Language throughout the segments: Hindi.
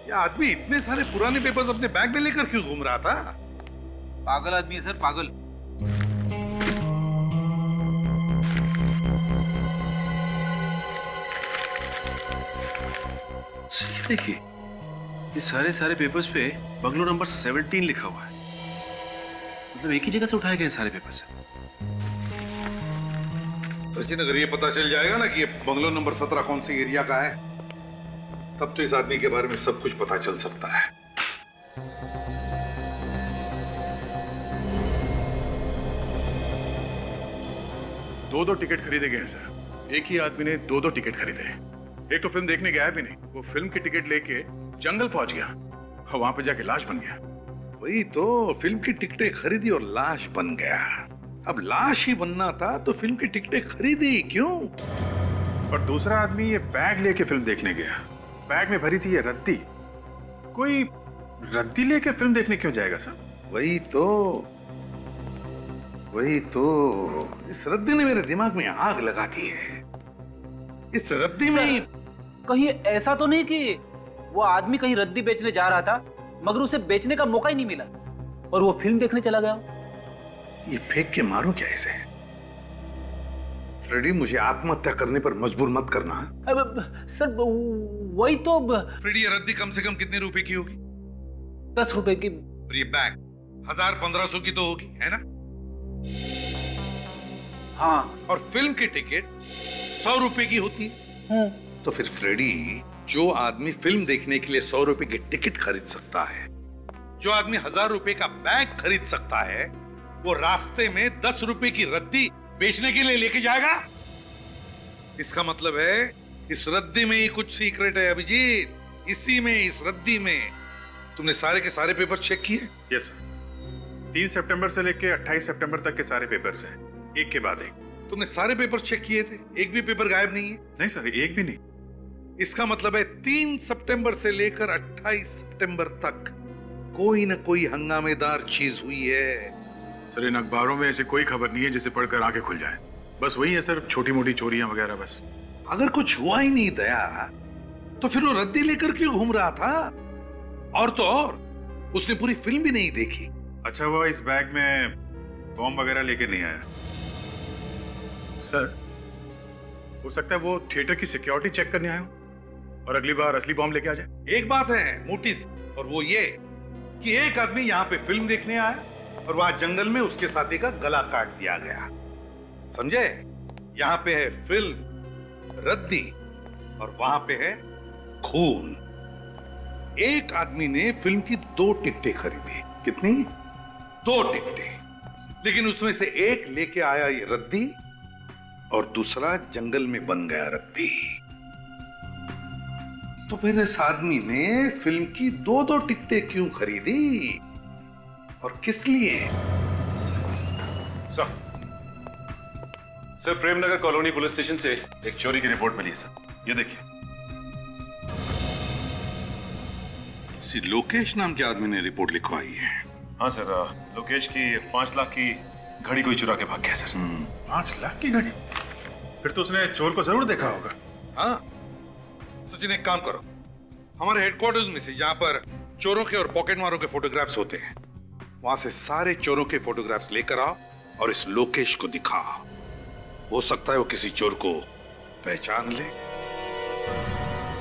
ये आदमी इतने सारे पुराने पेपर्स अपने बैग में लेकर क्यों घूम रहा था? पागल आदमी है सर, पागल। सही देखिए, ये सारे पेपर्स पे बंगलो नंबर 17 लिखा हुआ है। मतलब एक ही जगह से उठाए गए सारे पेपर्स। सचिन, अगर ये पता चल जाएगा ना कि ये बंगलो नंबर 17 कौन सी एरिया का है, तब तो इस आदमी के बारे में सब कुछ पता चल सकता है। दो टिकट खरीदे गए हैं सर। एक ही आदमी ने दो टिकट खरीदे हैं। एक तो फिल्म देखने गया भी नहीं, वो फिल्म की टिकट लेके जंगल पहुंच गया और वहां पे जाके लाश बन गया। वही तो, फिल्म की टिकटें खरीदी और लाश बन गया। अब लाश ही बनना था तो फिल्म की टिकटें खरीदी क्यों? और दूसरा आदमी ये बैग लेके फिल्म देखने गया। बैग में भरी थी ये रद्दी। कोई रद्दी लेके फिल्म देखने क्यों जाएगा सर? वही तो इस रद्दी ने मेरे दिमाग में आग लगा दी है। इस रद्दी में कहीं ऐसा तो नहीं कि वो आदमी कहीं रद्दी बेचने जा रहा था मगर उसे बेचने का मौका ही नहीं मिला और वो फिल्म देखने चला गया? ये फेंक के मारूं क्या इसे? फ्रेडी, मुझे आत्महत्या करने पर मजबूर मत करना। अब सर वही तो। फ्रेडी, ये रद्दी कम से कम कितने रुपए की होगी? 10 रुपए की। और ये बैग 1000-1500 की तो होगी, है ना? हाँ। और फिल्म की टिकट 100 रुपए की होती है। तो फिर फ्रेडी, जो आदमी फिल्म देखने के लिए 100 रुपए की टिकट खरीद सकता है, जो आदमी 1000 रुपए का बैग खरीद सकता है, वो रास्ते में 10 रुपए की रद्दी बेचने के लिए लेके जाएगा? इसका मतलब है इस रद्दी में ही कुछ सीक्रेट है अभिजीत। इसी में, इस रद्दी में। तुमने सारे के सारे पेपर चेक किए? Yes sir. 3 सितंबर से लेके 28 सितंबर तक के सारे पेपर्स हैं, एक के बाद एक। तुमने सारे पेपर चेक किए थे? एक भी पेपर गायब नहीं है? नहीं सर, एक भी नहीं। इसका मतलब है 3 सितंबर से लेकर 28 सितंबर तक कोई ना कोई हंगामेदार चीज हुई है। सर, इन अखबारों में ऐसे कोई खबर नहीं है जिसे पढ़कर आंखें खुल जाए। बस वही है सर, छोटी मोटी चोरियां वगैरह बस। अगर कुछ हुआ ही नहीं दया, तो फिर वो रद्दी लेकर क्यों घूम रहा था? और तो और, उसने पूरी फिल्म भी नहीं देखी। अच्छा, वो इस बैग में बॉम्ब वगैरह लेके नहीं आया सर। हो सकता है वो थिएटर की सिक्योरिटी चेक करने आया हो और अगली बार असली बॉम्ब लेके आ जाए। एक बात है मोटी, और वो ये कि एक आदमी यहाँ पे फिल्म देखने आया और वहां जंगल में उसके साथी का गला काट दिया गया। समझे? यहाँ पे है फिल्म, रद्दी, और वहां पे है खून। एक आदमी ने फिल्म की 2 टिकटें खरीदी। कितनी? 2 टिकटें। लेकिन उसमें से एक लेके आया ये रद्दी और दूसरा जंगल में बन गया रद्दी। तो फिर इस आदमी ने फिल्म की 2 टिकटें क्यों खरीदी और किस लिए? Sir, Premnagar colony police station से एक चोरी की रिपोर्ट मिली है सर। ये देखिए। किसी लोकेश नाम के आदमी ने रिपोर्ट लिखवाई है। हाँ सर, लोकेश की 5 लाख की घड़ी कोई चुरा के भाग गया सर। 5 लाख की घड़ी? फिर तो उसने चोर को जरूर देखा होगा। हाँ सचिन, एक काम करो, हमारे हेडक्वार्टर्स में से जहां पर चोरों के और पॉकेट मारों के फोटोग्राफ्स होते हैं, वहां से सारे चोरों के फोटोग्राफ्स लेकर आओ और इस लोकेश को दिखाओ। हो सकता है वो किसी चोर को पहचान ले।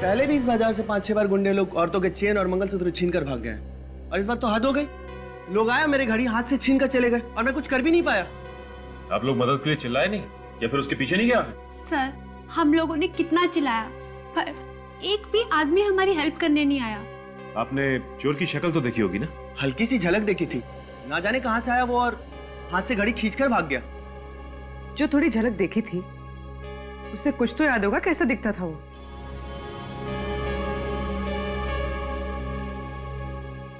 पहले भी इस बाजार से 5-6 बार गुंडे लोग औरतों के चेन और मंगलसूत्र छीन कर भाग गए, और इस बार तो हद हो गई। लोग आए, मेरे घड़ी हाथ से छीन कर चले गए और मैं कुछ कर भी नहीं पाया। आप लोग मदद के लिए चिल्लाए नहीं या फिर उसके पीछे नहीं गया? सर, हम लोगों ने कितना चिल्लाया पर एक भी आदमी हमारी हेल्प करने नहीं आया। आपने चोर की शक्ल तो देखी होगी ना? हल्की सी झलक देखी थी, ना जाने कहां से आया वो और हाथ से घड़ी खींचकर भाग गया। जो थोड़ी झलक देखी थी उससे कुछ तो याद होगा कैसा दिखता था वो।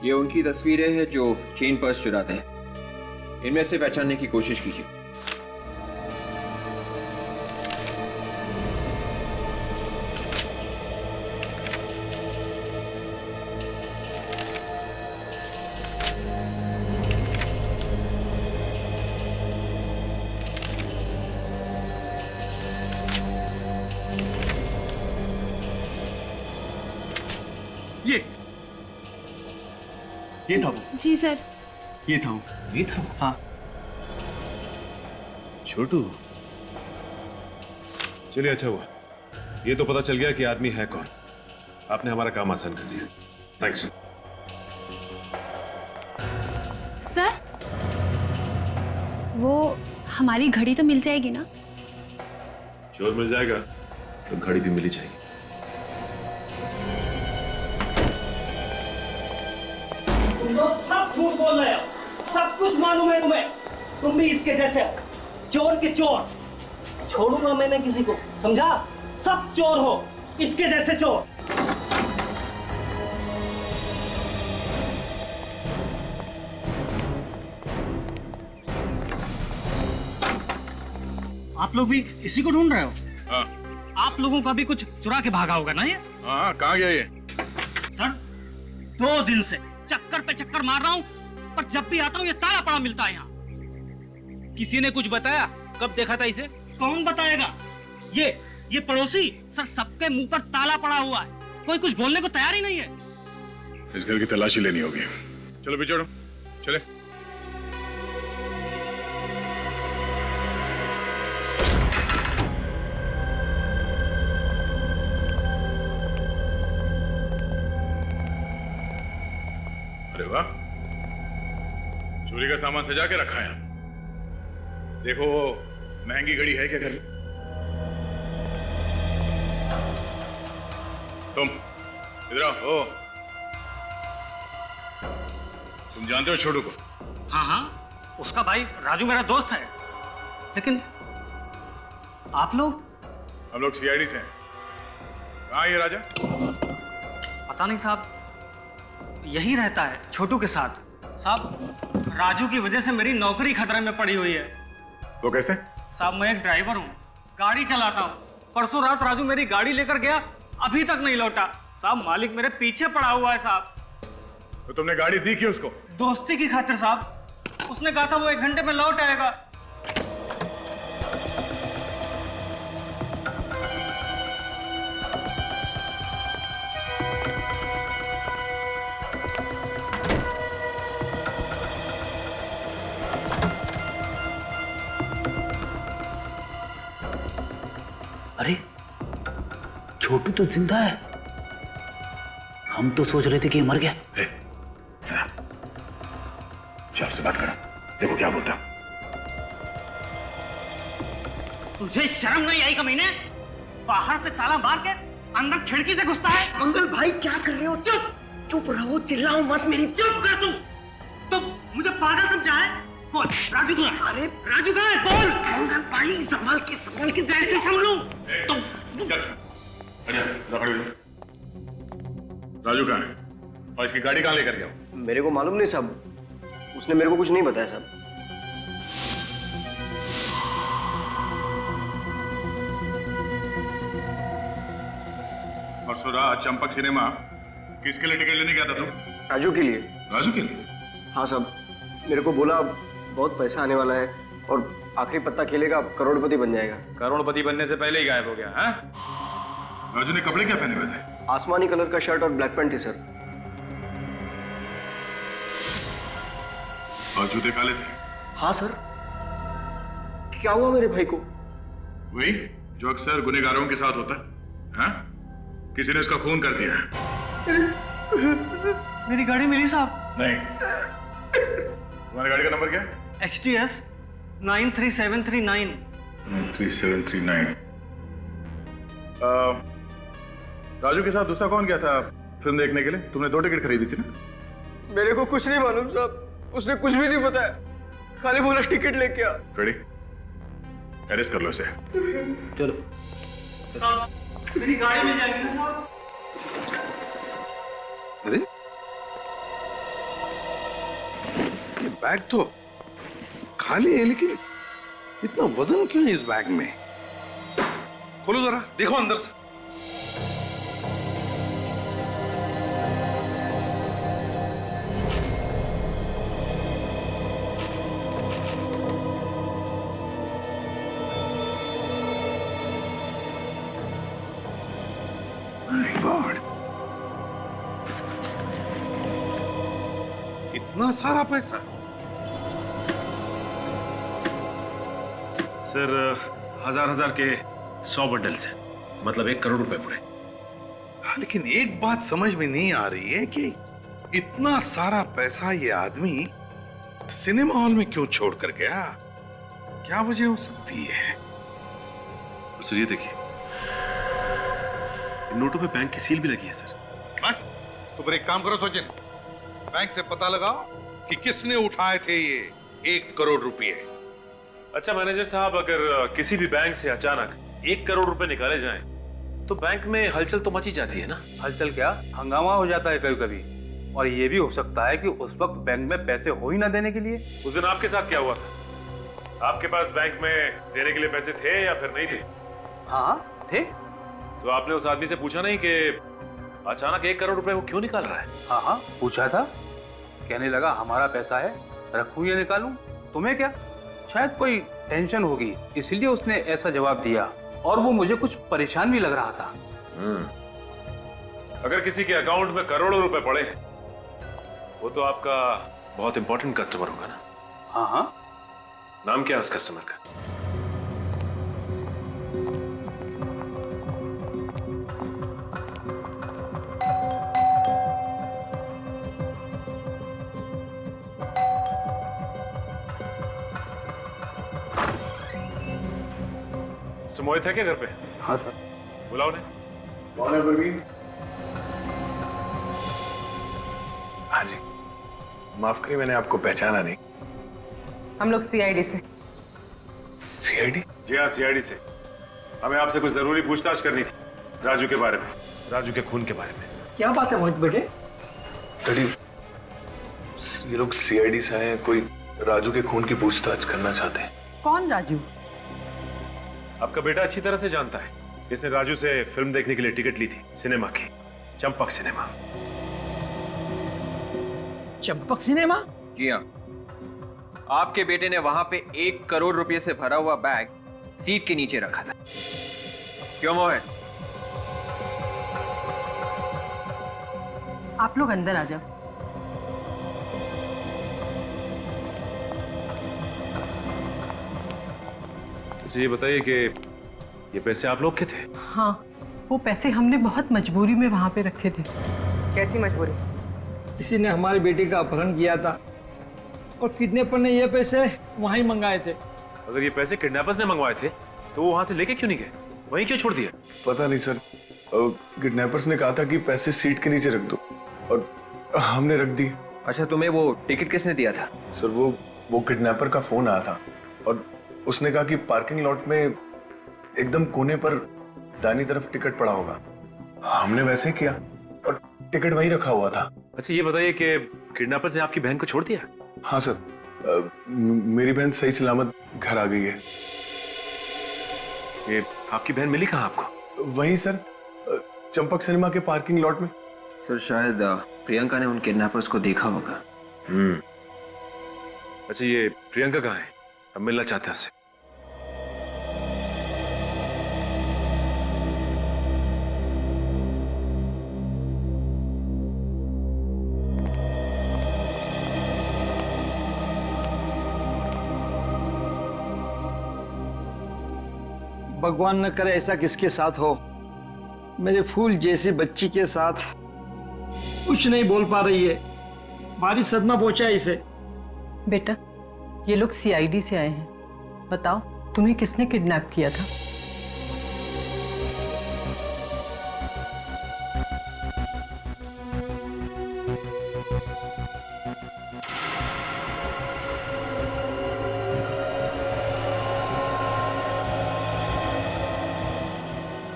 ये उनकी तस्वीरें हैं जो चेन पर्स चुराते हैं। इनमें से पहचानने की कोशिश कीजिए। ये था वो, जी सर। ये था वो। ये था। हाँ। छोटू, चलिए अच्छा हुआ, ये तो पता चल गया कि आदमी है कौन। आपने हमारा काम आसान कर दिया। थैंक्स। सर वो हमारी घड़ी तो मिल जाएगी ना? चोर मिल जाएगा तो घड़ी भी मिली जाएगी। तुम लोग सब झूठ बोल रहे हो, सब कुछ मालूम है तुम्हें। तुम भी इसके जैसे हो, चोर के चोर। छोड़ूंगा मैंने किसी को, समझा? सब चोर हो, इसके जैसे चोर। आप लोग भी इसी को ढूंढ रहे हो? हाँ आप लोगों का भी कुछ चुरा के भागा होगा ना ये? हाँ, कहाँ गया ये? सर 2 दिन से चक्कर पे चक्कर मार रहा हूँ, पर जब भी आता हूँ ये ताला पड़ा मिलता है यहाँ। किसी ने कुछ बताया? कब देखा था इसे? कौन बताएगा? ये पड़ोसी। सर सबके मुंह पर ताला पड़ा हुआ है, कोई कुछ बोलने को तैयार ही नहीं है। इस घर की तलाशी लेनी होगी। चलो बिछोड़ो, चले। अरे वाह, चोरी का सामान सजा के रखा है। देखो महंगी घड़ी है क्या घर में? तुम इधर आओ। तुम जानते हो छोटू को? हाँ, उसका भाई राजू मेरा दोस्त है। लेकिन आप लोग? हम लोग सीआईडी से हैं। कहाँ है ये राजा? पता नहीं साहब, यही रहता है छोटू के साथ। साहब राजू की वजह से मेरी नौकरी खतरे में पड़ी हुई है। वो कैसे? साहब मैं एक ड्राइवर हूँ, गाड़ी चलाता हूँ। परसों रात राजू मेरी गाड़ी लेकर गया, अभी तक नहीं लौटा। साहब मालिक मेरे पीछे पड़ा हुआ है साहब। तो तुमने गाड़ी दी क्यों उसको? दोस्ती की खातिर साहब। उसने कहा था वो 1 घंटे में लौट आएगा। अरे छोटू तो जिंदा है। हम तो सोच रहे थे कि ये मर गया। चार से बात करो, देखो क्या बोलता। तुझे शर्म नहीं आई कमीने? बाहर से ताला मार के अंदर खिड़की से घुसता है। मंगल भाई क्या कर रहे हो? चुप चुप रहो, चिल्लाओ मत। मेरी चुप कर तू मुझे पागल समझा है? बोल राजू कहाँ है? अरे राजू कहाँ है? बोल। मंगल भाई संभाल के कैसे संभलूं? तुम राजू कहाँ है और इसकी गाड़ी कहाँ लेकर गया? मेरे को मालूम नहीं साहब, उसने मेरे को कुछ नहीं बताया साहब। परसों रात चंपक सिनेमा किसके लिए टिकट लेने गया था तुम? राजू के लिए। राजू के लिए? हाँ साहब, मेरे को बोला बहुत पैसा आने वाला है और आखिरी पत्ता खेलेगा करोड़पति बन जाएगा। करोड़पति बनने से पहले ही गायब हो गया है। राजू ने कपड़े क्या पहने हुए थे? आसमानी कलर का शर्ट और ब्लैक पैंट थी सर। और जूते काले थे? हाँ सर। क्या हुआ मेरे भाई को? वही जो अक्सर गुनहगारों के साथ होता है। हाँ? किसी ने उसका खून कर दिया। मेरी गाड़ी मिली साहब? नहीं। तुम्हारी गाड़ी का नंबर क्या है? XTS 93739। 93739। राजू के साथ दूसरा कौन गया था फिल्म देखने के लिए? तुमने 2 टिकट खरीदी थी ना? मेरे को कुछ नहीं मालूम साहब, उसने कुछ भी नहीं बताया, खाली बोला टिकट लेके आ। रेडी? अरेस्ट कर लो इसे। चलो। साहब मेरी गाड़ी मिल जाएगी ना साहब? अरे ये बैग तो खाली है, लेकिन इतना वजन क्यों है इस बैग में? खोलो जरा, देखो अंदर से। My God. इतना सारा पैसा? सर, हजार के 100 बंडल्स हैं, मतलब 1 करोड़ रुपए पूरे। हाँ, लेकिन एक बात समझ में नहीं आ रही है कि इतना सारा पैसा ये आदमी सिनेमा हॉल में क्यों छोड़ कर गया? क्या वजह हो सकती है? सर ये देखिए, इन नोटों पे बैंक की सील भी लगी है सर। बस, तो फिर एक काम करो सचिन, बैंक से पता लगाओ कि किसने उठाए थे ये 1 करोड़ रुपए। अच्छा मैनेजर साहब, अगर किसी भी बैंक से अचानक 1 करोड़ रुपए निकाले जाएं, तो बैंक में हलचल तो मची जाती है ना? हलचल क्या, हंगामा हो जाता है कभी कभी। और ये भी हो सकता है कि उस वक्त बैंक में पैसे हो ही ना देने के लिए। उस दिन आपके साथ क्या हुआ था? आपके पास बैंक में देने के लिए पैसे थे या फिर नहीं थे? हाँ थे। तो आपने उस आदमी से पूछा नहीं कि अचानक 1 करोड़ रुपए वो क्यों निकाल रहा है? हाँ पूछा था। कहने लगा हमारा पैसा है, रखूं या निकालूं, तुम्हें क्या। शायद कोई टेंशन होगी इसलिए उसने ऐसा जवाब दिया, और वो मुझे कुछ परेशान भी लग रहा था। अगर किसी के अकाउंट में करोड़ों रुपए पड़े हैं, वो तो आपका बहुत इंपॉर्टेंट कस्टमर होगा ना? हाँ। नाम क्या है उस कस्टमर का? मिस्टर मोहित है क्या घर पे? हाँ सर। बुलाओ ने। कौन है प्रवीण? हाँ जी, माफ करिए, मैंने आपको पहचाना नहीं। हम लोग सीआईडी से। सीआईडी? जी हाँ, सीआईडी से। हमें आपसे कुछ जरूरी पूछताछ करनी थी, राजू के बारे में, राजू के खून के बारे में। क्या बात है मोहित बेटे? डैडी, ये लोग सीआईडी से आए हैं, कोई राजू के खून की पूछताछ करना चाहते हैं। कौन राजू? आपका बेटा अच्छी तरह से जानता है, इसने राजू से फिल्म देखने के लिए टिकट ली थी, सिनेमा की, चंपक सिनेमा। चंपक सिनेमा? जी हाँ, आपके बेटे ने वहां पे 1 करोड़ रुपए से भरा हुआ बैग सीट के नीचे रखा था। क्यों मोहित? आप लोग अंदर आ जाओ। तो ये बताइए कि ये पैसे आप लोग के थे? हाँ, वो पैसे हमने बहुत मजबूरी में वहां पे रखे थे। कैसी मजबूरी? किसी ने हमारे बेटे का अपहरण किया था और किडनैपर ने ये पैसे वहीं मंगाए थे। अगर ये पैसे किडनैपर्स ने मंगवाए थे तो वो वहां से लेके क्यों नहीं गए, वहीं क्यों छोड़ दिए? पता नहीं सर, किडनैपर्स ने कहा था कि पैसे सीट के नीचे रख दो और हमने रख दिए। अच्छा, तुम्हें वो टिकट किसने दिया था? सर वो किडनैपर का फोन आया था और उसने कहा कि पार्किंग लॉट में एकदम कोने पर दाहिनी तरफ टिकट पड़ा होगा। हमने वैसे किया और टिकट वहीं रखा हुआ था। अच्छा ये बताइए कि किडनैपर्स ने आपकी बहन को छोड़ दिया? हाँ सर, मेरी बहन सही सलामत घर आ गई है। ये आपकी बहन मिली कहाँ आपको? वहीं सर, चंपक सिनेमा के पार्किंग लॉट में। सर शायद प्रियंका ने उन किडनैपर्स को देखा होगा। अच्छा ये प्रियंका कहाँ है? हम मिलना चाहते हैं उससे। भगवान न करे ऐसा किसके साथ हो। मेरे फूल जैसी बच्ची के साथ कुछ नहीं बोल पा रही है, भारी सदमा पहुंचा है इसे। बेटा, ये लोग सीआईडी से आए हैं, बताओ तुम्हें किसने किडनैप किया था?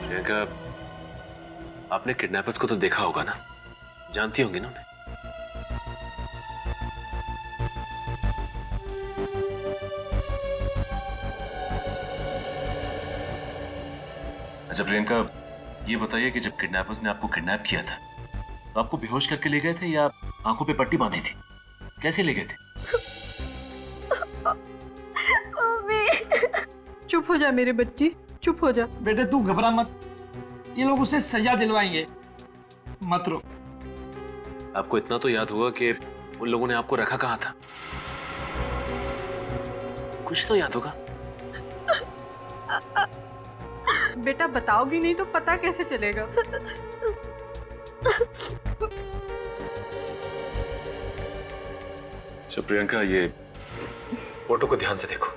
प्रियंका, आपने किडनैपर्स को तो देखा होगा ना, जानती होंगी ना उन्हें? अच्छा प्रियंका, ये बताइए कि जब किडनैपर्स ने आपको किडनैप किया था तो आपको बेहोश करके ले गए थे या आंखों पे पट्टी बांधी थी? कैसे ले गए थे? चुप हो जा मेरे बच्ची, चुप हो जा। बेटे तू घबरा मत, ये लोग उसे सजा दिलवाएंगे, मत रो। आपको इतना तो याद होगा कि उन लोगों ने आपको रखा कहाँ था? कुछ तो याद होगा। बेटा बताओगी नहीं तो पता कैसे चलेगा? अच्छा प्रियंका, ये फोटो को ध्यान से देखो।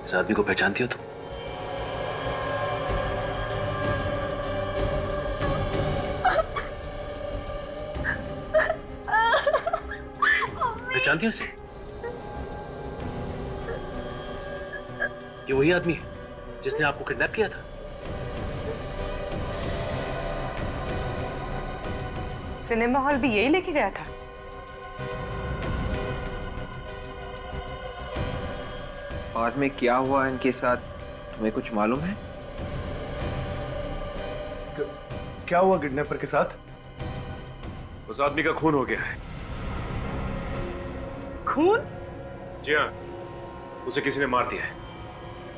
इस आदमी को पहचानती हो तुम? पहचानती हो इसे? ये वही आदमी है जिसने आपको किडनैप किया था। सिनेमा हॉल भी यही लेके गया था। बाद में क्या हुआ इनके साथ तुम्हें कुछ मालूम है? क्या हुआ किडनैपर के साथ? उस आदमी का खून हो गया है। खून? जी हाँ, उसे किसी ने मार दिया है।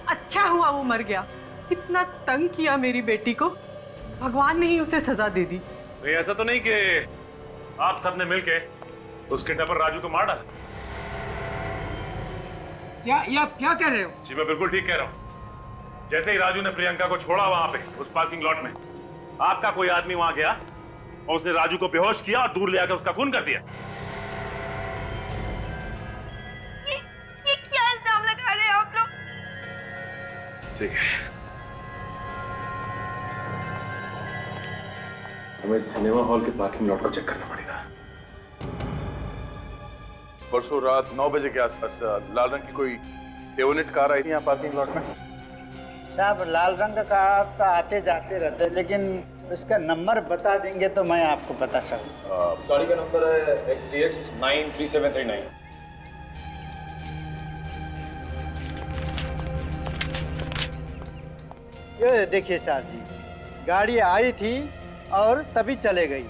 अच्छा हुआ वो मर गया। इतना तंग किया मेरी बेटी को, भगवान ने ही उसे सजा दे दी। नहीं, ऐसा तो नहीं कि आप सबने मिलके उस किडनैपर राजू को मार डाला? ये आप क्या कह रहे हो? जी मैं बिल्कुल ठीक कह रहा हूँ। जैसे ही राजू ने प्रियंका को छोड़ा वहां पे उस पार्किंग लॉट में, आपका कोई आदमी वहां गया और उसने राजू को बेहोश किया और दूर ले आकर उसका खून कर दिया। ये क्या इल्जाम लगा रहे हैं आप लोग? ठीक है, हमें सिनेमा हॉल के पार्किंग लॉट को चेक करना पड़ेगा। परसों रात 9 बजे के आसपास लाल रंग की कोई डेवोनेट कार आई थी यहाँ पार्किंग लॉट में। साहब लाल रंग का कार तो आते जाते रहते, लेकिन उसका नंबर बता देंगे तो मैं आपको बता सकूँ। गाड़ी का नंबर है XDX 93739। ये देखिए साहब जी, गाड़ी आई थी और तभी चले गई।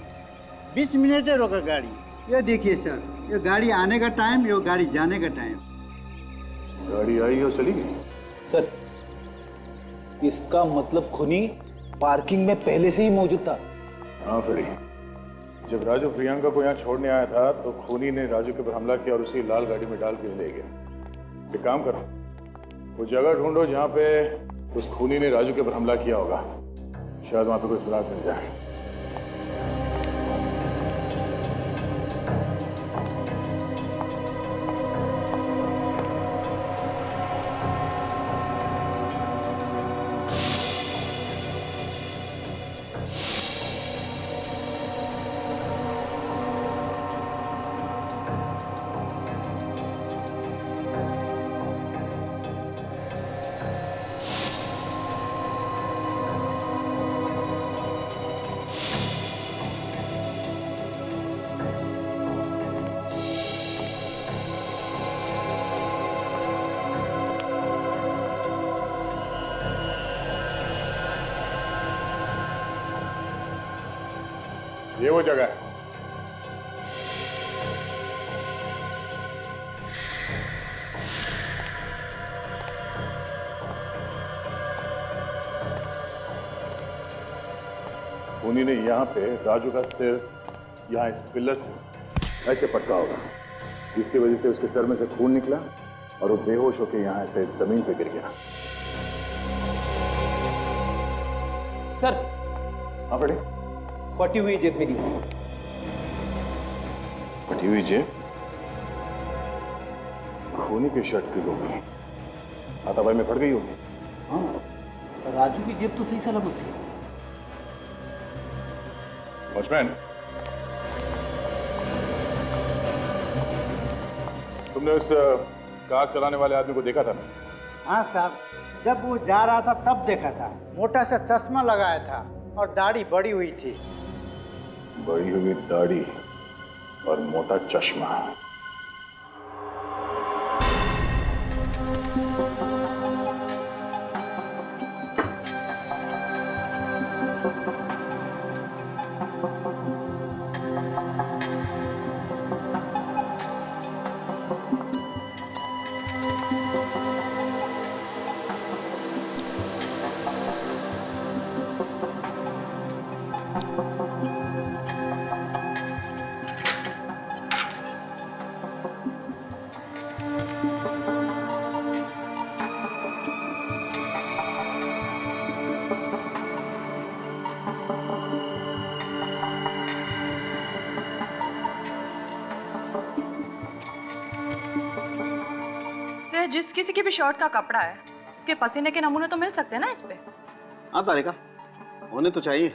20 मिनट है रोका गाड़ी। ये देखिए सर, ये गाड़ी आने का टाइम, ये गाड़ी जाने का टाइम। गाड़ी आई और चली गई। सर इसका मतलब खूनी पार्किंग में पहले से ही मौजूद था। हाँ फ्रेडी, जब राजू प्रियंका को यहाँ छोड़ने आया था तो खूनी ने राजू के ऊपर हमला किया और उसी लाल गाड़ी में डाल के ले गया। एक काम करो, वो जगह ढूंढो जहाँ पे उस खूनी ने राजू के ऊपर हमला किया होगा। शायद वहाँ पे कोई सुराग मिल जाए। ये वो जगह है। खूनी ने यहाँ पे राजू का सिर यहाँ इस पिलर से ऐसे पटका होगा, जिसकी वजह से उसके सर में से खून निकला और वो बेहोश होकर यहाँ ऐसे जमीन पे गिर गया। सर हाँ बेटे, फटी हुई जेब मेरी। फटी हुई जेब खूनी की शर्ट की होगी, हाथापाई में फट गई होगी। हाँ, राजू की जेब तो सही सलामत थी। वॉचमैन, तुमने उस कार चलाने वाले आदमी को देखा था ना? हाँ साहब, जब वो जा रहा था तब देखा था। मोटा सा चश्मा लगाया था और दाढ़ी बड़ी हुई थी। बड़ी हुई दाढ़ी और मोटा चश्मा। वैसे जिस किसी की भी शर्ट का कपड़ा है उसके पसीने के नमूने तो मिल सकते हैं ना इस पे? हाँ तारिका, होने तो चाहिए,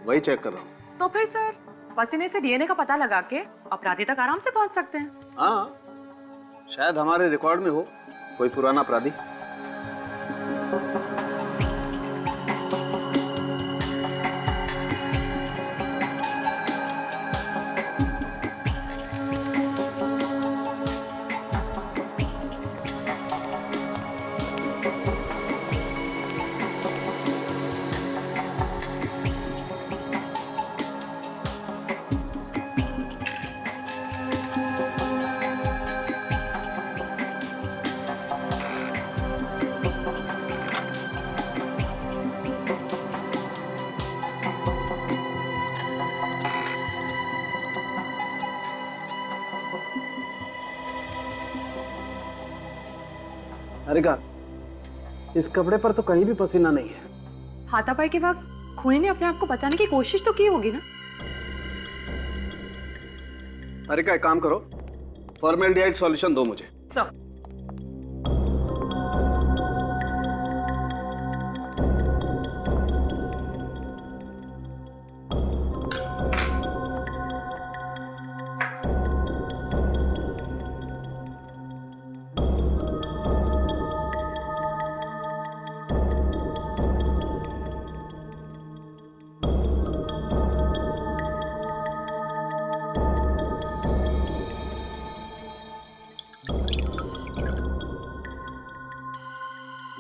वही चेक कर रहा हूँ। तो फिर सर पसीने से डीएनए का पता लगा के अपराधी तक आराम से पहुंच सकते हैं। हाँ, शायद हमारे रिकॉर्ड में हो कोई पुराना अपराधी। तारिका, इस कपड़े पर तो कहीं भी पसीना नहीं है। हाथापाई के वक्त खूनी ने अपने आप को बचाने की कोशिश तो की होगी ना? तारिका, एक काम करो, फॉर्मेल्डिहाइड सॉल्यूशन दो मुझे। सर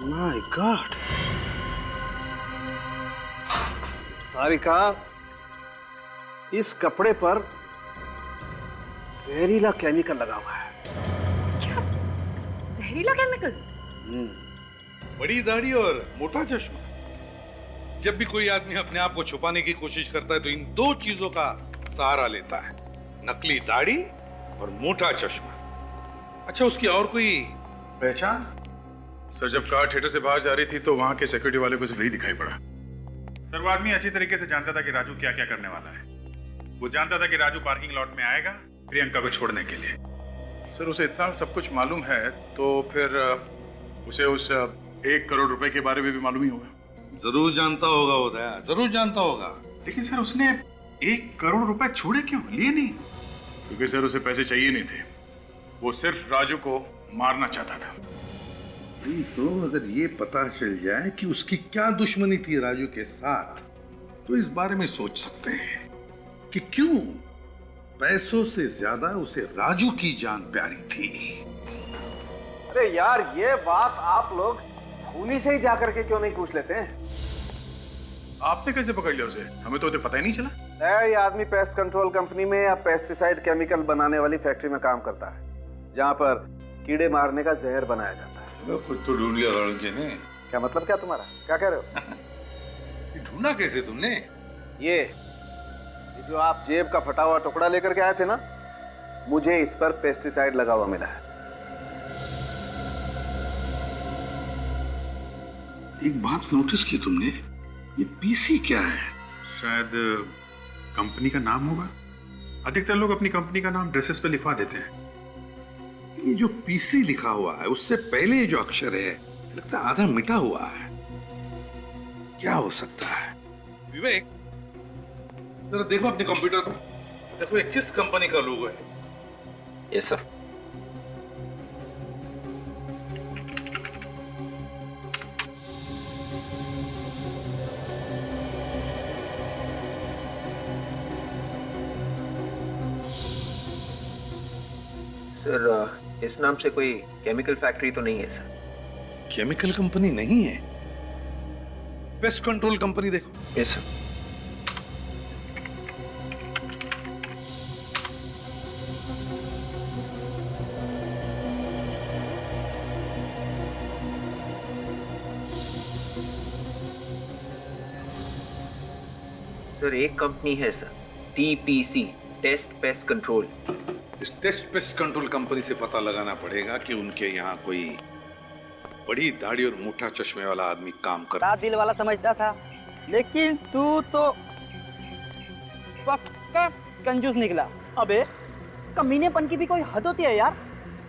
माय गॉड, तारिका, इस कपड़े पर जहरीला केमिकल लगा हुआ है। क्या? जहरीला केमिकल? बड़ी दाढ़ी और मोटा चश्मा। जब भी कोई आदमी अपने आप को छुपाने की कोशिश करता है तो इन दो चीजों का सहारा लेता है, नकली दाढ़ी और मोटा चश्मा। अच्छा, उसकी और कोई पहचान? सर, जब कार थिएटर से बाहर जा रही थी तो वहां के सिक्योरिटी वाले को सिर्फ वही दिखाई पड़ा। सर, वो आदमी अच्छी तरीके से जानता था कि राजू क्या क्या करने वाला है। वो जानता था कि राजू पार्किंग लॉट में आएगा प्रियंका को छोड़ने के लिए। सर, उसे इतना सब कुछ मालूम है तो फिर उसे उस 1 करोड़ रुपए के बारे में भी मालूम ही होगा। जरूर जानता होगा उदय, जरूर जानता होगा। लेकिन सर, उसने 1 करोड़ रुपए छोड़े क्यों, लिए नहीं? क्योंकि सर उसे पैसे चाहिए नहीं थे, वो सिर्फ राजू को मारना चाहता था। तो अगर ये पता चल जाए कि उसकी क्या दुश्मनी थी राजू के साथ, तो इस बारे में सोच सकते हैं कि क्यों पैसों से ज्यादा उसे राजू की जान प्यारी थी। अरे यार, ये बात आप लोग खूनी से ही जाकर के क्यों नहीं पूछ लेते हैं? आपने कैसे पकड़ लिया उसे? हमें तो पता ही नहीं चला। ये आदमी पेस्ट कंट्रोल कंपनी में या पेस्टिसाइड केमिकल बनाने वाली फैक्ट्री में काम करता है, जहाँ पर कीड़े मारने का जहर बनाया जाता है। कुछ तो ढूंढ लिया लड़के ने। क्या मतलब, क्या तुम्हारा, क्या कह रहे हो? ढूंढा कैसे तुमने? ये जो आप जेब का फटा हुआ टुकड़ा लेकर के आए थे ना, मुझे इस पर पेस्टिसाइड लगा हुआ मिला है। एक बात नोटिस की तुमने, ये पीसी क्या है? शायद कंपनी का नाम होगा। अधिकतर लोग अपनी कंपनी का नाम ड्रेसेस पे लिखवा देते हैं। ये जो पीसी लिखा हुआ है उससे पहले जो अक्षर है लगता है आधा मिटा हुआ है। क्या हो सकता है? विवेक, जरा देखो अपने कंप्यूटर पर, देखो ये किस कंपनी का लोगो है। Yes sir. सर, इस नाम से कोई केमिकल फैक्ट्री तो नहीं है सर। केमिकल कंपनी नहीं है, पेस्ट कंट्रोल कंपनी देखो। Yes sir. सर, एक कंपनी है sir, TPC, test pest control. इस टेस्ट पेस्ट कंट्रोल कंपनी से पता लगाना पड़ेगा कि उनके यहाँ कोई बड़ी दाढ़ी और मोटा चश्मे वाला आदमी काम कर रहा। दिल वाला समझता था, लेकिन तू तो पक्का कंजूस निकला। अबे, कमीनेपन की भी कोई हद होती है यार।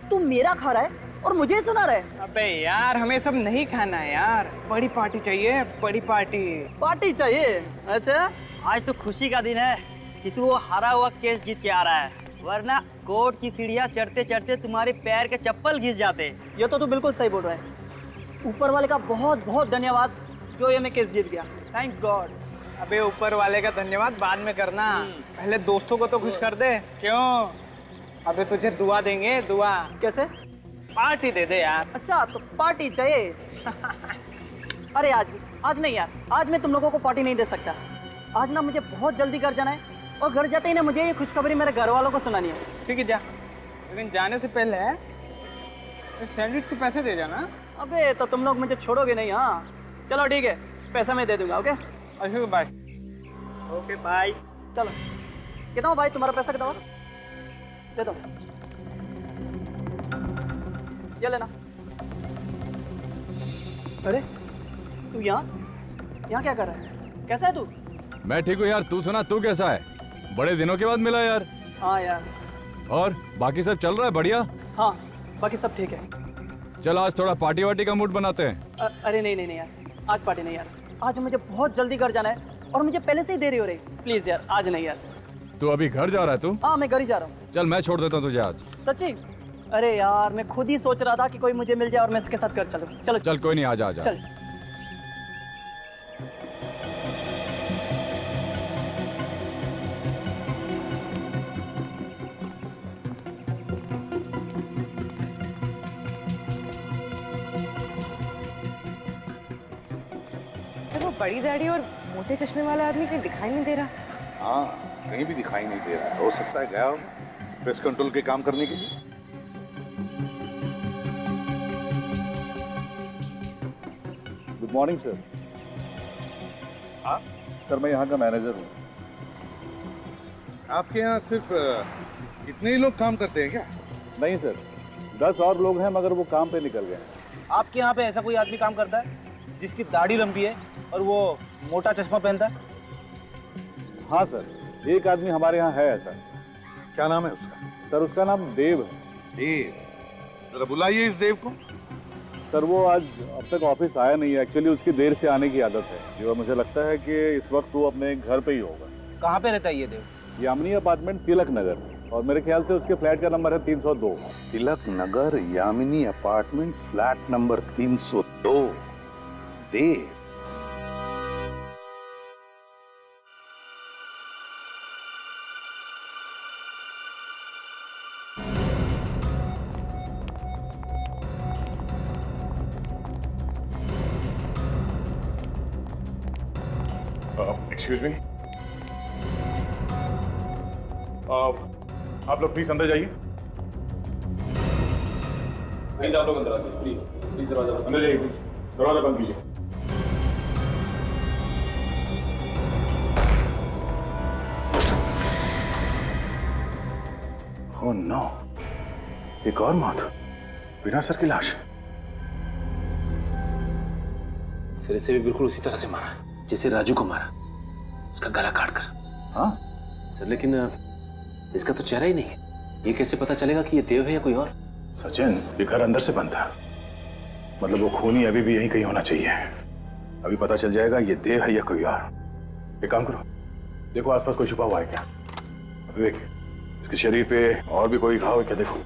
तू मेरा खा रहा है और मुझे सुना रहे। अबे यार हमें सब नहीं खाना है यार, बड़ी पार्टी चाहिए, बड़ी पार्टी। पार्टी चाहिए? अच्छा, आज तो खुशी का दिन है कि तू वो हारा हुआ केस जीत के आ रहा है, वरना कोर्ट की सीढ़ियाँ चढ़ते चढ़ते तुम्हारे पैर के चप्पल घिस जाते। ये तो तू बिल्कुल सही बोल रहा है। ऊपर वाले का बहुत बहुत धन्यवाद जो ये मैं केस जीत गया। Thanks God. अबे ऊपर वाले का धन्यवाद बाद में करना, पहले दोस्तों को तो खुश कर दे। क्यों? अबे तुझे दुआ देंगे, दुआ। कैसे? पार्टी दे दे यार। अच्छा तो पार्टी चाहिए? अरे आज नहीं यार, आज मैं तुम लोगों को पार्टी नहीं दे सकता। आज ना मुझे बहुत जल्दी घर जाना है और घर जाते ही ना मुझे ये खुशखबरी मेरे घर वालों को सुनानी है। ठीक है जा, लेकिन जाने से पहले सैंडविच के पैसे दे जाना। अबे तो तुम लोग मुझे छोड़ोगे नहीं? हाँ चलो ठीक है, पैसा मैं दे दूंगा। ओके अच्छा बाय। Okay bye. चलो कितना हो भाई तुम्हारा पैसा? कितना दे दो, ये लेना। अरे तू यहाँ क्या कर रहा है? कैसा है तू? मैं ठीक हूँ यार, तू सुना, तू कैसा है? बड़े दिनों के बाद मिला यार। हाँ यार। और बाकी सब चल रहा है बढ़िया? हाँ बाकी सब ठीक है। चल आज थोड़ा पार्टी वार्टी का मूड बनाते हैं। अरे नहीं यार, आज पार्टी नहीं यार। आज मुझे बहुत जल्दी घर जाना है और मुझे पहले से ही देरी हो रही। प्लीज यार आज नहीं यार। तू अभी घर जा रहा है? तू? हाँ मैं घर ही जा रहा हूँ। चल मैं छोड़ देता हूँ तुझे आज। सच्ची? अरे यार मैं खुद ही सोच रहा था कि कोई मुझे मिल जाए और मैं इसके साथ घर चलूँ। चलो चल कोई नहीं, आजा आजा। चल। सर वो बड़ी दाढ़ी और मोटे चश्मे वाला आदमी कहीं दिखाई नहीं दे रहा। हाँ कहीं भी दिखाई नहीं दे रहा। हो सकता है गया पेस्ट कंट्रोल के काम करने के लिए। Good morning sir. हाँ सर मैं यहाँ का मैनेजर हूँ। आपके यहाँ सिर्फ इतने ही लोग काम करते हैं क्या? नहीं सर, 10 और लोग हैं मगर वो काम पे निकल गए। आपके यहाँ पे ऐसा कोई आदमी काम करता है जिसकी दाढ़ी लंबी है और वो मोटा चश्मा पहनता है? हाँ सर, एक आदमी हमारे यहाँ है ऐसा। क्या नाम है उसका? सर उसका नाम देव है। देव? जरा बुलाइए इस देव को। सर वो आज अब तक ऑफिस आया नहीं है। एक्चुअली उसकी देर से आने की आदत है जो मुझे लगता है कि इस वक्त वो अपने घर पे ही होगा। कहाँ पे रहता है ये देव? यामिनी अपार्टमेंट तिलक नगर, और मेरे ख्याल से उसके फ्लैट का नंबर है 302। Tilak Nagar Yamini apartment flat number 302। देव? एक्सक्यूज मी, आप लोग प्लीज अंदर जाइए। प्लीज आप लोग अंदर आइए। प्लीज दरवाजा अंदर जाइए, प्लीज दरवाजा बंद कीजिए। ओह नो, एक और मौत, बिना सर की लाश। सिर से भी बिल्कुल उसी तरह से मारा जैसे राजू को मारा, उसका गला काट कर। हाँ सर लेकिन इसका तो चेहरा ही नहीं है, ये कैसे पता चलेगा कि ये देव है या कोई और? सचिन, ये घर अंदर से बंद था, मतलब वो खूनी अभी भी यहीं कहीं होना चाहिए। अभी पता चल जाएगा ये देव है या कोई और। एक काम करो, देखो आसपास कोई छुपा हुआ है क्या। विवेक, इसके शरीर पे और भी कोई घाव है क्या? देखो।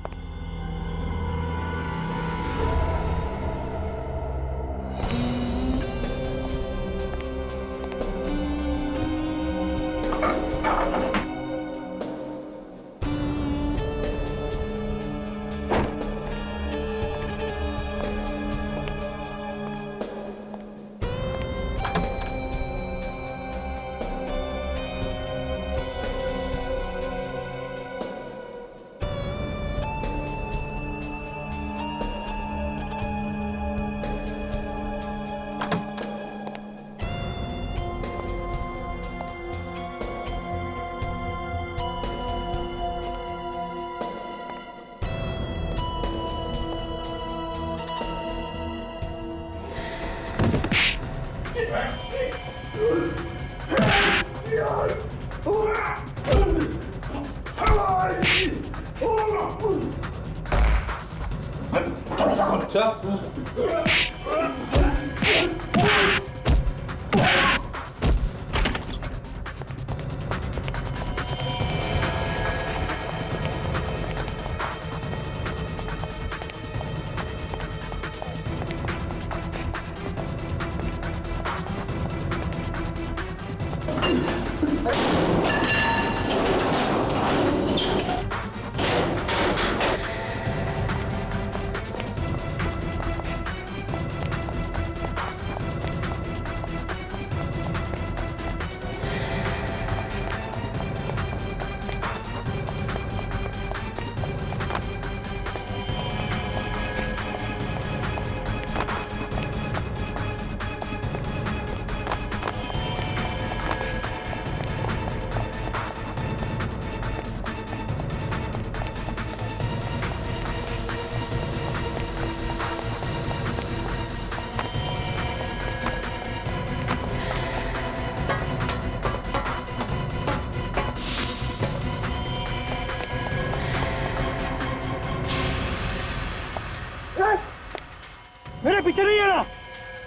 मेरे पीछे नहीं आना,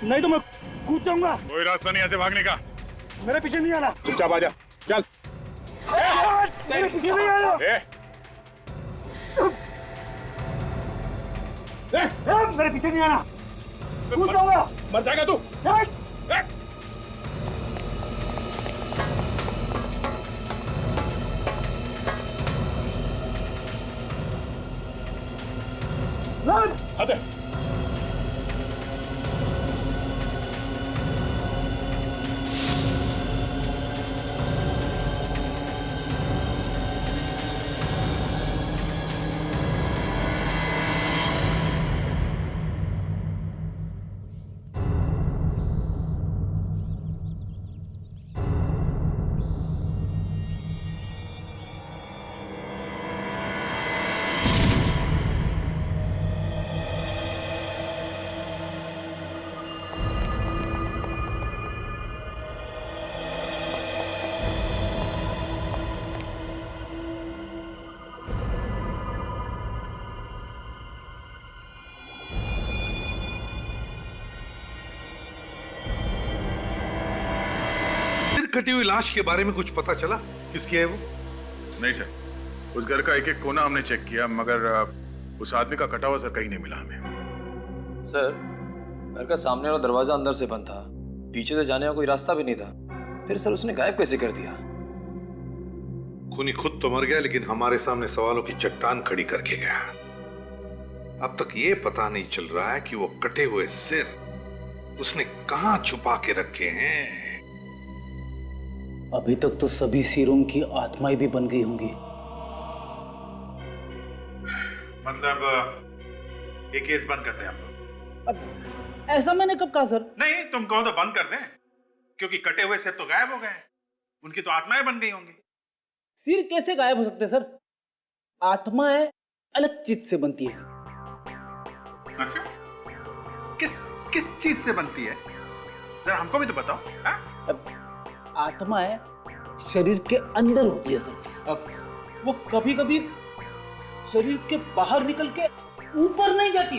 नहीं तो मैं कूद जाऊंगा। कोई रास्ता नहीं ऐसे भागने का। मेरे पीछे नहीं आना। चुपचाप आ जा, चल। मेरे पीछे नहीं आना। मेरे पीछे नहीं आना, कूद जाऊंगा। मर जाएगा तू। अबे कटी हुई लाश के बारे में कुछ पता चला? किसकी है वो? नहीं सर, उस घर का एक एक कोना हमने चेक किया, मगर उस आदमी का कटा हुआ सर कहीं नहीं मिला हमें। सर, घर का सामने वाला दरवाजा अंदर से बंद था, पीछे से जाने का कोई रास्ता भी नहीं था। फिर सर उसने गायब कैसे कर दिया? खूनी खुद तो मर गया, लेकिन हमारे सामने सवालों की चट्टान खड़ी करके गया। अब तक ये पता नहीं चल रहा है कि वो कटे हुए सिर उसने कहां छुपा के रखे हैं। अभी तक तो सभी सिरों की आत्माएं भी बन गई होंगी। मतलब ये केस बंद करते हैं हम लोग। अब ऐसा मैंने कब कहा सर? नहीं, तुम कहो तो बंद कर दें, क्योंकि कटे हुए सिर तो गायब हो गए, उनकी तो आत्माएं बन गई होंगी। सिर कैसे गायब हो सकते हैं सर? आत्माएं अलग चीज से बनती है। अच्छा, किस चीज से बनती है? जरा हमको भी तो बताओ। हाँ? आत्माएं शरीर के अंदर होती है सर। अब वो कभी कभी शरीर के बाहर निकल के ऊपर नहीं जाती,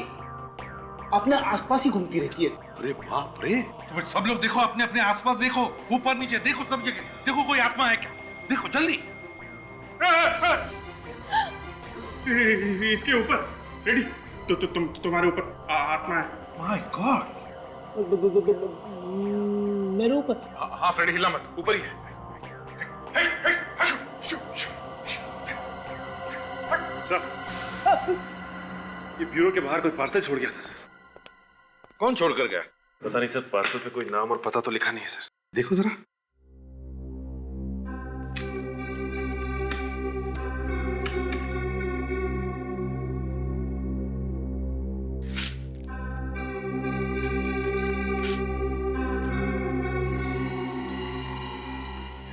अपने आसपास ही घूमती रहती है। अरे बाप रे, तुम सब लोग देखो, अपने अपने आसपास देखो, ऊपर नीचे देखो, सब जगह देखो, कोई आत्मा है क्या? देखो जल्दी। इसके ऊपर रेडी, तुम्हारे ऊपर आत्मा है। माय गॉड, मेरे ऊपर? हाँ फ्रेडी, हिला मत, ऊपर ही है। सर, ये ब्यूरो के बाहर कोई पार्सल छोड़ गया था सर। कौन छोड़ कर गया? पता नहीं सर, पार्सल पे कोई नाम और पता तो लिखा नहीं है सर। देखो जरा।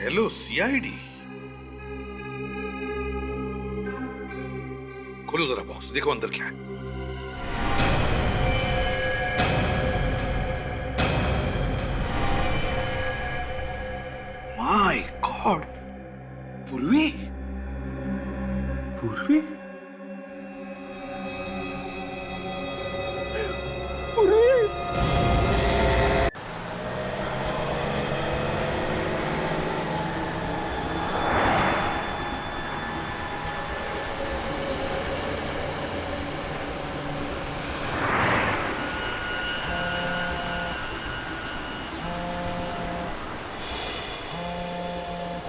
हेलो सीआईडी, खोलो जरा बॉक्स, देखो अंदर क्या है। माय गॉड, पूर्वी।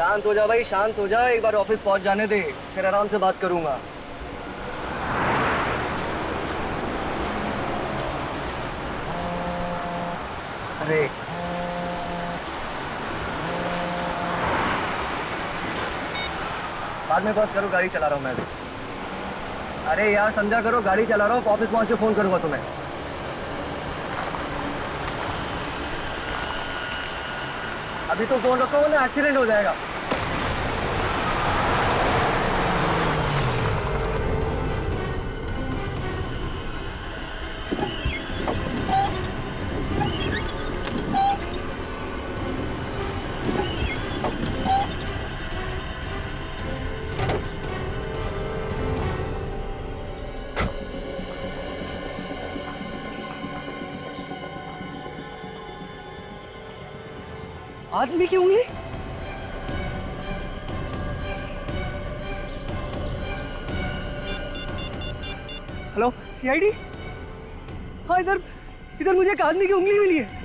शांत हो जा भाई, शांत हो जा, एक बार ऑफिस पहुंच जाने दे, फिर आराम से बात करूंगा। अरे बाद में बात करो, गाड़ी चला रहा हूँ मैं अभी। अरे यार समझा करो, गाड़ी चला रहा हूँ, ऑफिस पहुंच के फोन करूंगा तुम्हें। अभी तो फोन रखो ना, एक्सीडेंट हो जाएगा। आदमी की उंगली? Hello CID? हाँ इधर इधर मुझे एक आदमी की उंगली मिली है।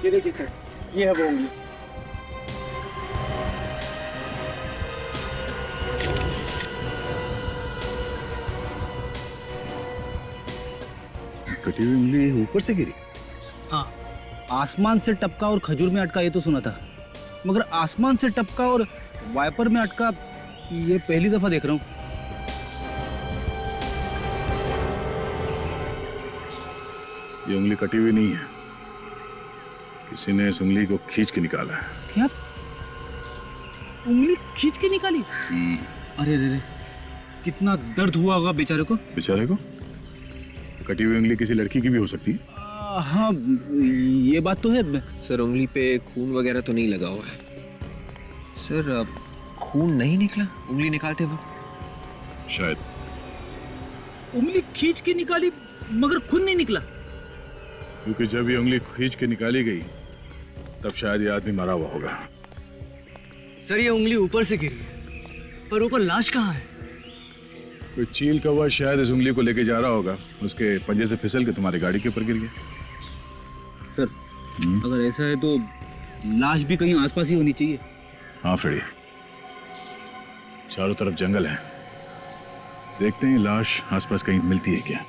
ये देखिए सर, ये है वो उंगली। कटी हुई उंगली ऊपर से गिरी? हाँ, आसमान से टपका और खजूर में अटका ये तो सुना था, मगर आसमान से टपका और वाइपर में अटका ये पहली दफा देख रहा हूँ। ये उंगली कटी हुई नहीं है, किसी ने इस उंगली को खींच के निकाला है। क्या? उंगली खींच के निकाली? अरे रे रे, कितना दर्द हुआ होगा बेचारे को। बेचारे को? कटी हुई उंगली किसी लड़की की भी हो सकती है। हाँ ये बात तो है। सर उंगली पे खून वगैरह तो नहीं लगा हुआ है। सर अब खून नहीं निकला उंगली निकालते वक्त? शायद। उंगली खींच के निकाली मगर खून नहीं निकला? क्योंकि जब ये उंगली खींच के निकाली गई तब शायद ये आदमी मरा हुआ होगा। सर ये उंगली ऊपर से गिरी है, पर ऊपर लाश कहाँ है? कोई चील कौवा शायद इस उंगली को लेके जा रहा होगा, उसके पंजे से फिसल के तुम्हारी गाड़ी के ऊपर गिर गया। सर अगर ऐसा है तो लाश भी कहीं आसपास ही होनी चाहिए। हाँ फ्रेडी, चारों तरफ जंगल है, देखते हैं लाश आसपास कहीं मिलती है क्या।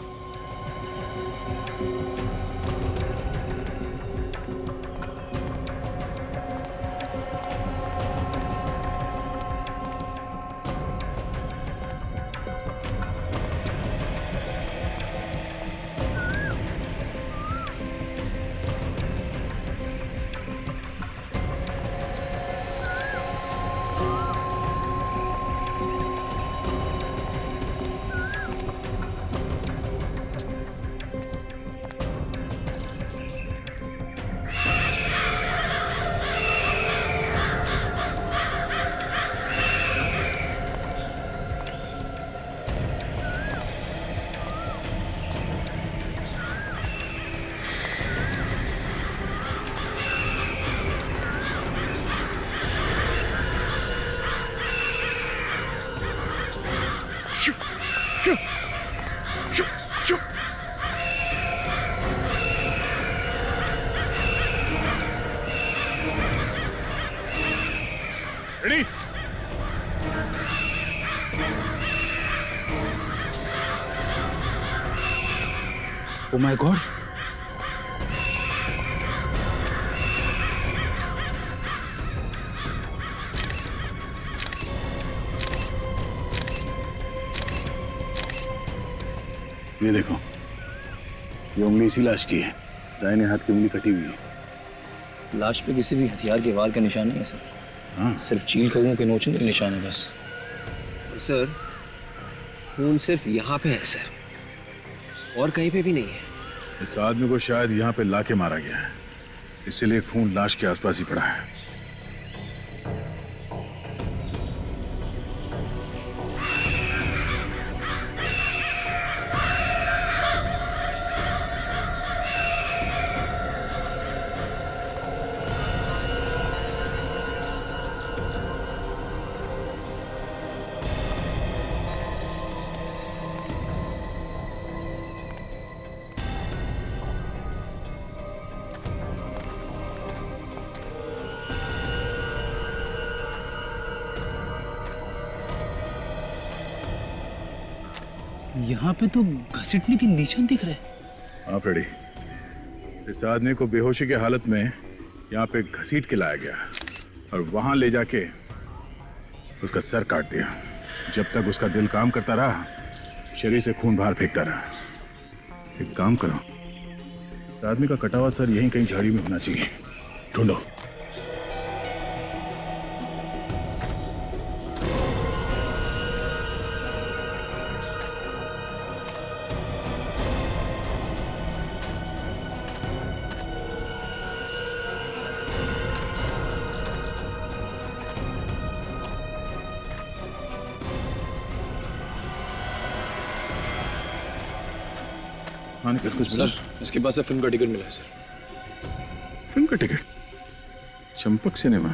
रेडी? ओ माय गॉड, ये देखो, ये उंगली इसी लाश की है, दाहिने हाथ की उंगली कटी हुई है। लाश पे किसी भी हथियार के वार का निशान नहीं है सर। हाँ, सिर्फ चील कौवों के नोचने के निशान है बस। सर खून सिर्फ यहाँ पे है सर, और कहीं पे भी नहीं है। इस आदमी को शायद यहाँ पे लाके मारा गया है, इसलिए खून लाश के आसपास ही पड़ा है। यहाँ पे तो घसीटने के निशान दिख रहे हैं। हाँ फ्रेडी, इस आदमी को बेहोशी की हालत में यहाँ पे घसीट के लाया गया और वहां ले जाके उसका सर काट दिया। जब तक उसका दिल काम करता रहा, शरीर से खून बाहर फेंकता रहा। एक काम करो, इस आदमी का कटा हुआ सर यहीं कहीं झाड़ी में होना चाहिए, ढूंढो। हाँ निकल, कुछ सर, इसके पास से फिल्म का टिकट मिला है सर। फिल्म का टिकट? चंपक सिनेमा,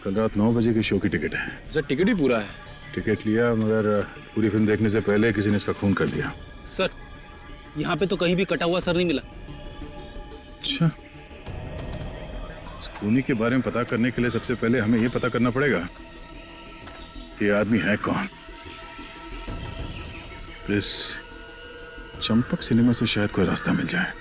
कल रात 9 बजे के शो की टिकट है। सर टिकट भी पूरा है। टिकट लिया, मगर पूरी फिल्म देखने से पहले किसी ने इसका खून कर दिया। सर, यहाँ पे तो कहीं भी कटा हुआ सर नहीं मिला। अच्छा, इस खूनी के बारे में पता करने के लिए सबसे पहले हमें यह पता करना पड़ेगा कि ये आदमी है कौन। इस चंपक सिनेमा से शायद कोई रास्ता मिल जाए।